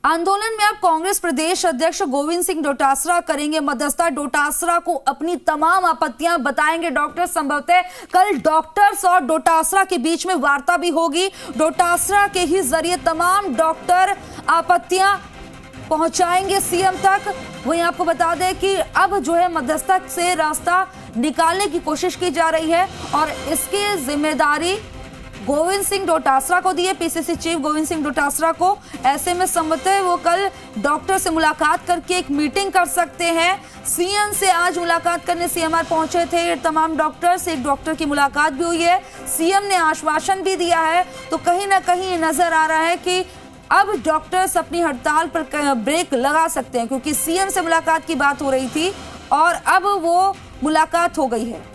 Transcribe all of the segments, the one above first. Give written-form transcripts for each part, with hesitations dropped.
आंदोलन में अब कांग्रेस प्रदेश अध्यक्ष गोविंद सिंह डोटासरा करेंगे मध्यस्थता। डोटासरा को अपनी तमाम आपत्तियां बताएंगे डॉक्टर। संभवतः कल डॉक्टर्स और डोटासरा के बीच में वार्ता भी होगी। डोटासरा के ही जरिए तमाम डॉक्टर आपत्तियां पहुंचाएंगे सीएम तक। वहीं आपको बता दें कि अब जो है मध्यस्थता से रास्ता निकालने की कोशिश की जा रही है और इसकी जिम्मेदारी गोविंद सिंह डोटासरा को दिए, पीसीसी चीफ गोविंद सिंह डोटासरा को। ऐसे में संभवतः वो कल डॉक्टर से मुलाकात करके एक मीटिंग कर सकते हैं। सीएम से आज मुलाकात करने सीएमआर पहुंचे थे तमाम डॉक्टर्स, एक डॉक्टर की मुलाकात भी हुई है। सीएम ने आश्वासन भी दिया है, तो कहीं ना कहीं नजर आ रहा है कि अब डॉक्टर्स अपनी हड़ताल पर ब्रेक लगा सकते हैं, क्योंकि सीएम से मुलाकात की बात हो रही थी और अब वो मुलाकात हो गई है।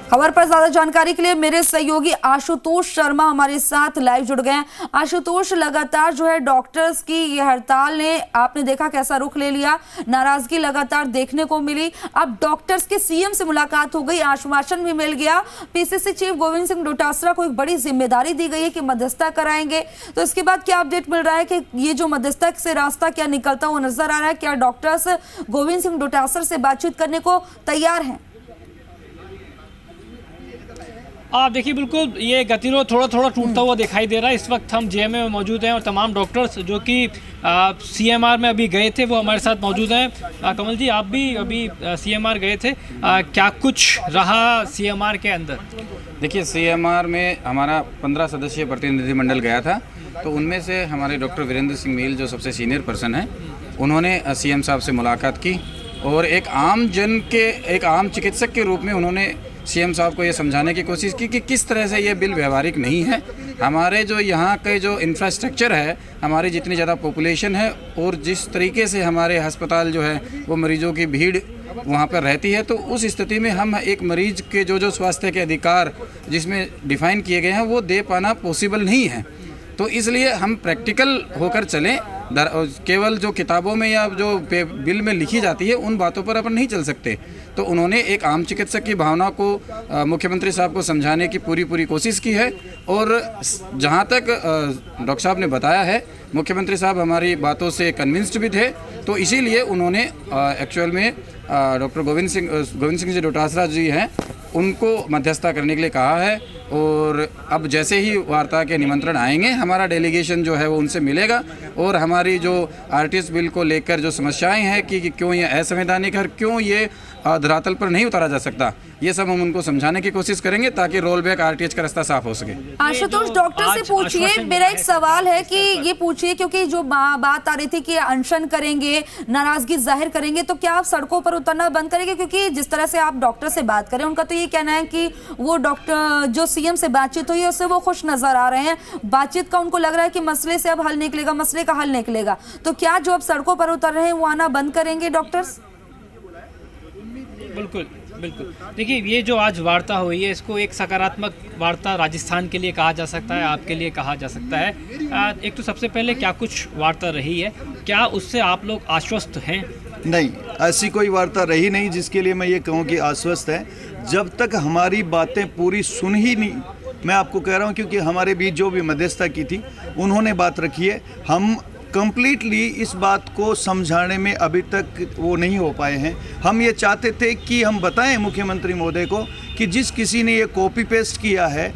खबर पर ज्यादा जानकारी के लिए मेरे सहयोगी आशुतोष शर्मा हमारे साथ लाइव जुड़ गए हैं। आशुतोष, लगातार जो है डॉक्टर्स की ये हड़ताल ने आपने देखा कैसा रुख ले लिया, नाराजगी लगातार देखने को मिली। अब डॉक्टर्स के सीएम से मुलाकात हो गई, आश्वासन भी मिल गया। पीसीसी चीफ गोविंद सिंह डोटासरा को एक बड़ी जिम्मेदारी दी गई है कि मध्यस्थता कराएंगे। तो इसके बाद क्या अपडेट मिल रहा है कि ये जो मध्यस्थता से रास्ता क्या निकलता हुआ नजर आ रहा है? क्या डॉक्टर्स गोविंद सिंह डोटासरा से बातचीत करने को तैयार हैं? आप देखिए, बिल्कुल ये गतिरोध थोड़ा थोड़ा टूटता हुआ दिखाई दे रहा है। इस वक्त हम जेएमए में मौजूद हैं और तमाम डॉक्टर्स जो कि सीएमआर में अभी गए थे वो हमारे साथ मौजूद हैं। कमल जी, आप भी अभी सीएमआर गए थे, क्या कुछ रहा सीएमआर के अंदर? देखिए, सीएमआर में हमारा 15 सदस्यीय प्रतिनिधिमंडल गया था, तो उनमें से हमारे डॉक्टर वीरेंद्र सिंह मील जो सबसे सीनियर पर्सन हैं, उन्होंने सीएम साहब से मुलाकात की और एक आम चिकित्सक के रूप में उन्होंने सीएम साहब को ये समझाने की कोशिश की कि किस तरह से ये बिल व्यवहारिक नहीं है। हमारे जो यहाँ के जो इंफ्रास्ट्रक्चर है, हमारी जितनी ज़्यादा पॉपुलेशन है और जिस तरीके से हमारे अस्पताल जो है वो मरीजों की भीड़ वहाँ पर रहती है, तो उस स्थिति में हम एक मरीज के जो स्वास्थ्य के अधिकार जिसमें डिफ़ाइन किए गए हैं वो दे पाना पॉसिबल नहीं है। तो इसलिए हम प्रैक्टिकल होकर चलें। केवल जो किताबों में या जो बिल में लिखी जाती है उन बातों पर अपन नहीं चल सकते। तो उन्होंने एक आम चिकित्सक की भावना को मुख्यमंत्री साहब को समझाने की पूरी कोशिश की है और जहां तक डॉक्टर साहब ने बताया है, मुख्यमंत्री साहब हमारी बातों से कन्विंस्ड भी थे। तो इसीलिए उन्होंने एक्चुअल में डॉक्टर गोविंद सिंह जी डोटासरा जी हैं, उनको मध्यस्थता करने के लिए कहा है। और अब जैसे ही वार्ता के निमंत्रण आएंगे, हमारा डेलीगेशन जो है वो उनसे मिलेगा और हमारी जो आरटीएस बिल को लेकर जो समस्याएं हैं कि क्यों ये असंवैधानिक है, क्यों ये धरातल पर नहीं उतारा जा सकता, ये सब हम उनको समझाने की कोशिश करेंगे ताकि रोल बैक आरटीएच का रास्ता साफ हो सके। आशुतोष, डॉक्टर से पूछिए, मेरा एक सवाल है कि ये पूछिए, क्योंकि जो बात आ रही थी कि अनशन करेंगे, नाराजगी जाहिर करेंगे, तो क्या आप सड़कों पर उतरना बंद करेंगे? क्योंकि जिस तरह से आप डॉक्टर से बात करें, उनका तो ये कहना है कि वो डॉक्टर जो सीएम से बातचीत हुई है उससे वो खुश नजर आ रहे हैं। बातचीत का उनको लग रहा है कि मसले से अब हल निकलेगा, मसले का हल निकलेगा। तो क्या जो अब सड़कों पर उतर रहे हैं वो आना बंद करेंगे डॉक्टर्स? बिल्कुल। देखिए, ये जो आज वार्ता हुई है, इसको एक सकारात्मक वार्ता राजस्थान के लिए कहा जा सकता है, आपके लिए कहा जा सकता है। एक तो सबसे पहले क्या कुछ वार्ता रही है, क्या उससे आप लोग आश्वस्त हैं? नहीं, ऐसी कोई वार्ता रही नहीं जिसके लिए मैं ये कहूँ कि आश्वस्त है। जब तक हमारी बातें पूरी सुन ही नहीं, मैं आपको कह रहा हूँ, क्योंकि हमारे बीच जो भी मध्यस्थता की थी उन्होंने बात रखी है। हम कंप्लीटली इस बात को समझाने में अभी तक वो नहीं हो पाए हैं। हम ये चाहते थे कि हम बताएं मुख्यमंत्री महोदय को कि जिस किसी ने ये कॉपी पेस्ट किया है,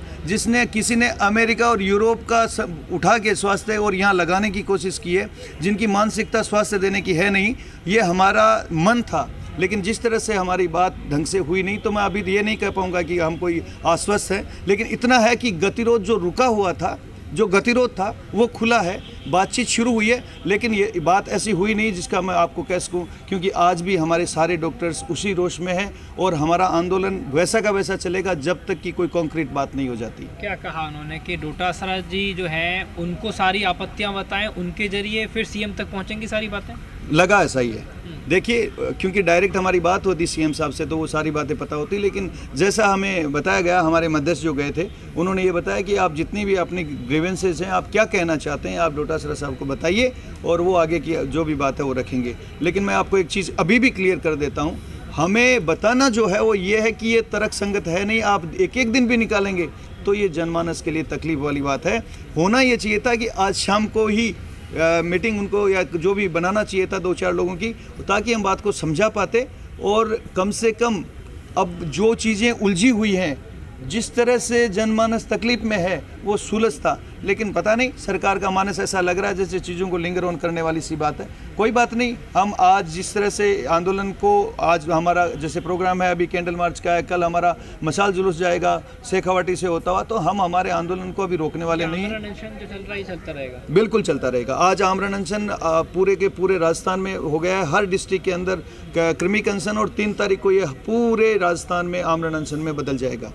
किसी ने अमेरिका और यूरोप का उठा के स्वास्थ्य और यहाँ लगाने की कोशिश की है, जिनकी मानसिकता स्वास्थ्य देने की है नहीं, ये हमारा मन था। लेकिन जिस तरह से हमारी बात ढंग से हुई नहीं, तो मैं अभी ये नहीं कह पाऊँगा कि हम कोई आश्वस्त है। लेकिन इतना है कि गतिरोध जो रुका हुआ था, जो गतिरोध था वो खुला है, बातचीत शुरू हुई है। लेकिन ये बात ऐसी हुई नहीं जिसका मैं आपको कह सकूं, क्योंकि आज भी हमारे सारे डॉक्टर्स उसी रोष में हैं और हमारा आंदोलन वैसा का वैसा चलेगा जब तक कि कोई कॉन्क्रीट बात नहीं हो जाती। क्या कहा उन्होंने कि डोटासरा जी जो हैं उनको सारी आपत्तियां बताएं, उनके जरिए फिर सीएम तक पहुंचेंगी सारी बातें? लगा ऐसा ही है। देखिए, क्योंकि डायरेक्ट हमारी बात होती सीएम साहब से तो वो सारी बातें पता होती, लेकिन जैसा हमें बताया गया, हमारे मध्यस्थ जो गए थे उन्होंने ये बताया कि आप जितनी भी अपनी ग्रीवेंसेस हैं, आप क्या कहना चाहते हैं, आप डोटासरा साहब को बताइए और वो आगे की जो भी बात है वो रखेंगे। लेकिन मैं आपको एक चीज़ अभी भी क्लियर कर देता हूँ हमें बताना जो है वो ये है कि ये तर्क संगत है नहीं। आप एक एक दिन भी निकालेंगे तो ये जनमानस के लिए तकलीफ वाली बात है। होना ये चाहिए था कि आज शाम को ही मीटिंग उनको या जो भी बनाना चाहिए था 2-4 लोगों की, ताकि हम बात को समझा पाते। और कम से कम अब जो चीज़ें उलझी हुई हैं, जिस तरह से जनमानस तकलीफ में है वो सुलझ था, लेकिन पता नहीं सरकार का मानस ऐसा लग रहा है जैसे चीज़ों को लिंगर ऑन करने वाली सी बात है। कोई बात नहीं, हम आज जिस तरह से आंदोलन को, आज हमारा जैसे प्रोग्राम है अभी कैंडल मार्च का है, कल हमारा मशाल जुलूस जाएगा शेखावाटी से होता हुआ, तो हम हमारे आंदोलन को अभी रोकने वाले नहीं हैं। अनशन जो चल रहा है चलता रहेगा, बिल्कुल चलता रहेगा। आज आमरण अनशन पूरे के पूरे राजस्थान में हो गया है, हर डिस्ट्रिक्ट के अंदर कृमिक अनशन, और 3 तारीख को ये पूरे राजस्थान में आमरण अनशन में बदल जाएगा।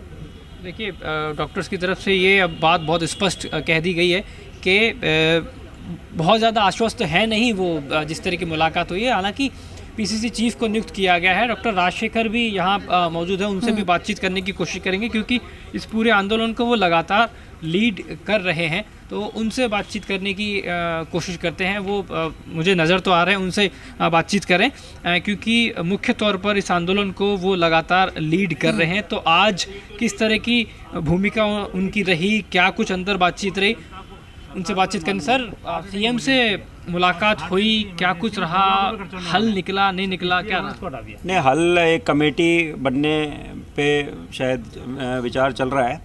देखिए, डॉक्टर्स की तरफ से ये अब बात बहुत स्पष्ट कह दी गई है कि बहुत ज़्यादा आश्वस्त है नहीं वो जिस तरह की मुलाकात हुई है। हालांकि पीसीसी चीफ को नियुक्त किया गया है, डॉक्टर राजशेखर भी यहाँ मौजूद है, उनसे भी बातचीत करने की कोशिश करेंगे क्योंकि इस पूरे आंदोलन को वो लगातार लीड कर रहे हैं, तो उनसे बातचीत करने की कोशिश करते हैं। वो मुझे नज़र तो आ रहे हैं, उनसे बातचीत करें क्योंकि मुख्य तौर पर इस आंदोलन को वो लगातार लीड कर रहे हैं। तो आज किस तरह की भूमिका उनकी रही, क्या कुछ अंदर बातचीत रही, उनसे बातचीत करें। सर, सीएम से मुलाकात हुई, क्या कुछ रहा, हल निकला नहीं निकला, क्या रहा? नहीं, हल एक कमेटी बनने पे शायद विचार चल रहा है,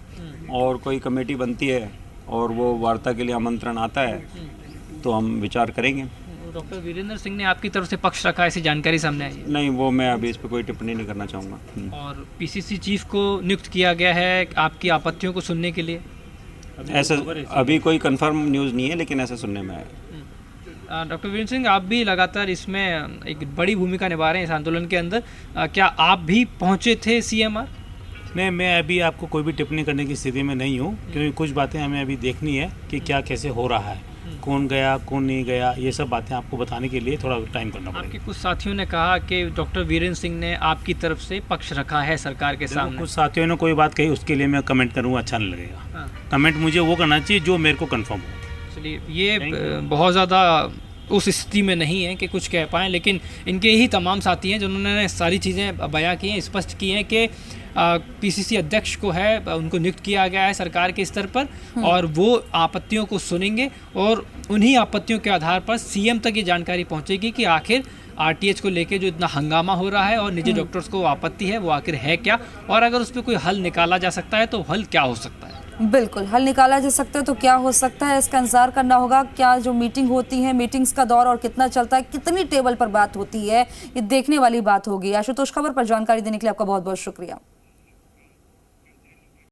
और कोई कमेटी बनती है और वो वार्ता के लिए आमंत्रण आता है तो हम विचार करेंगे। डॉक्टर वीरेंद्र सिंह ने आपकी तरफ से पक्ष रखा, ऐसी जानकारी सामने आई? नहीं, वो मैं अभी इस पर कोई टिप्पणी नहीं करना चाहूँगा। और पीसीसी चीफ को नियुक्त किया गया है आपकी आपत्तियों को सुनने के लिए? ऐसा अभी कोई कंफर्म न्यूज़ नहीं है, लेकिन ऐसा सुनने में आया। डॉक्टर वीरेंद्र सिंह, आप भी लगातार इसमें एक बड़ी भूमिका निभा रहे हैं इस आंदोलन के अंदर, क्या आप भी पहुंचे थे सीएमआर? नहीं, मैं अभी आपको कोई भी टिप्पणी करने की स्थिति में नहीं हूँ, क्योंकि कुछ बातें हमें अभी देखनी है कि क्या कैसे हो रहा है, कौन गया कौन नहीं गया, ये सब बातें आपको बताने के लिए थोड़ा टाइम करना पड़ेगा। आपके कुछ साथियों ने कहा कि डॉक्टर वीरेंद्र सिंह ने आपकी तरफ से पक्ष रखा है सरकार के सामने। कुछ साथियों ने कोई बात कही, उसके लिए मैं कमेंट करूँगा, अच्छा नहीं लगेगा। कमेंट मुझे वो करना चाहिए जो मेरे को कन्फर्म हो। चलिए, ये बहुत ज़्यादा उस स्थिति में नहीं है कि कुछ कह पाएँ, लेकिन इनके ही तमाम साथी हैं जिन्होंने सारी चीज़ें बयां की हैं, स्पष्ट की हैं कि पीसीसी अध्यक्ष को है उनको नियुक्त किया गया है सरकार के स्तर पर, और वो आपत्तियों को सुनेंगे और उन्हीं आपत्तियों के आधार पर सीएम तक ये जानकारी पहुंचेगी कि आखिर आरटीएच को लेके जो इतना हंगामा हो रहा है और निजी डॉक्टर्स को आपत्ति है वो आखिर है क्या, और अगर उस पर कोई हल निकाला जा सकता है तो हल क्या हो सकता है। बिल्कुल, हल निकाला जा सकता है तो क्या हो सकता है, इसका इंतजार करना होगा। क्या जो मीटिंग होती है, मीटिंग्स का दौर और कितना चलता है, कितनी टेबल पर बात होती है, ये देखने वाली बात होगी। आशुतोष, खबर पर जानकारी देने के लिए आपका बहुत बहुत शुक्रिया।